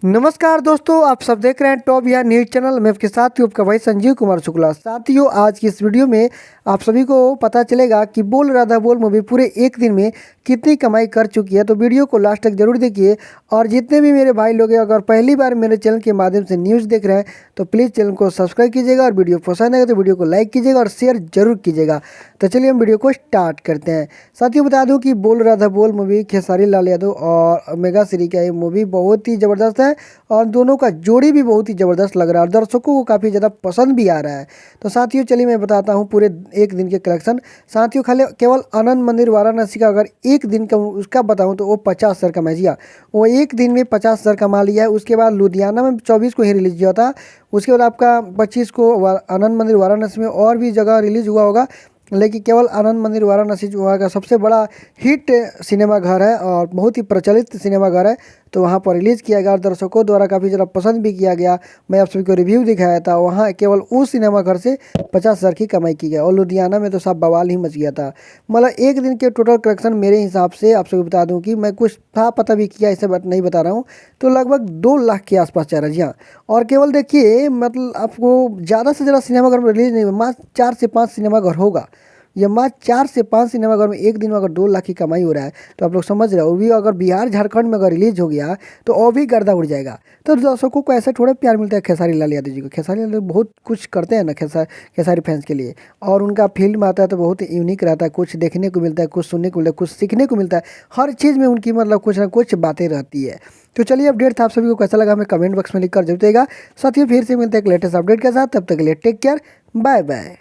नमस्कार दोस्तों, आप सब देख रहे हैं टॉप या न्यूज़ चैनल। मैं आपके साथ हूं आपका भाई संजीव कुमार शुक्ला। साथियों, आज की इस वीडियो में आप सभी को पता चलेगा कि बोल राधा बोल मूवी पूरे एक दिन में कितनी कमाई कर चुकी है। तो वीडियो को लास्ट तक जरूर देखिए। और जितने भी मेरे भाई लोग हैं, अगर पहली बार मेरे चैनल के माध्यम से न्यूज़ देख रहे हैं तो प्लीज़ चैनल को सब्सक्राइब कीजिएगा, और वीडियो पसंद आएगा तो वीडियो को लाइक कीजिएगा और शेयर जरूर कीजिएगा। तो चलिए हम वीडियो को स्टार्ट करते हैं। साथियों, बता दूं कि बोल राधा बोल मूवी खेसारी लाल यादव और मेगा श्री का ये मूवी बहुत ही ज़बरदस्त है, और दोनों का जोड़ी भी बहुत ही ज़बरदस्त लग रहा है और दर्शकों को काफ़ी ज़्यादा पसंद भी आ रहा है। तो साथियों, चलिए मैं बताता हूँ पूरे एक दिन के कलेक्शन। साथियों, खाली केवल आनंद मंदिर वाराणसी का अगर एक दिन का उसका बताऊँ तो वो 50,000 कमाई जिया। वो एक दिन में 50,000 कमा लिया है। उसके बाद लुधियाना में 24 को ही रिलीज किया था। उसके बाद आपका 25 को आनंद मंदिर वाराणसी में और भी जगह रिलीज हुआ होगा, लेकिन केवल आनंद मंदिर वाराणसी जो वहाँ का सबसे बड़ा हिट सिनेमा घर है और बहुत ही प्रचलित सिनेमा घर है, तो वहाँ पर रिलीज़ किया गया और दर्शकों द्वारा काफ़ी ज़्यादा पसंद भी किया गया। मैं आप सभी को रिव्यू दिखाया था। वहाँ केवल उस सिनेमा घर से 50,000 की कमाई की गई और लुधियाना में तो सब बवाल ही मच गया था। मतलब एक दिन के टोटल कलेक्शन मेरे हिसाब से आप सभी बता दूँ कि मैं कुछ था पता भी किया, ऐसे बात नहीं बता रहा हूँ, तो लगभग 2 लाख के आसपास जा रहा है। जी हाँ, और केवल देखिए मतलब आपको ज़्यादा से ज़्यादा सिनेमा घर में रिलीज़ नहीं हुआ, मात्र 4 से 5 सिनेमा घर होगा। ये मात्र 4 से 5 सिनेमाघर में एक दिन में अगर 2 लाख की कमाई हो रहा है तो आप लोग समझ रहे हो। वो भी अगर बिहार झारखंड में अगर रिलीज हो गया तो और भी गर्दा उड़ जाएगा। तो दर्शकों को ऐसा थोड़ा प्यार मिलता है खेसारी लाल यादव जी को। खेसारी लाल बहुत कुछ करते हैं ना खेसारी फैंस के लिए, और उनका फिल्म आता है तो बहुत यूनिक रहता है। कुछ देखने को मिलता है, कुछ सुनने को मिलता है, कुछ सीखने को मिलता है। हर चीज़ में उनकी मतलब कुछ ना कुछ बातें रहती है। तो चलिए, अपडेट था, आप सभी को कैसा लगा हमें कमेंट बॉक्स में लिखकर जरूर देगा। साथ ही फिर से मिलते हैं एक लेटेस्ट अपडेट के साथ। तब तक के लिए टेक केयर, बाय बाय।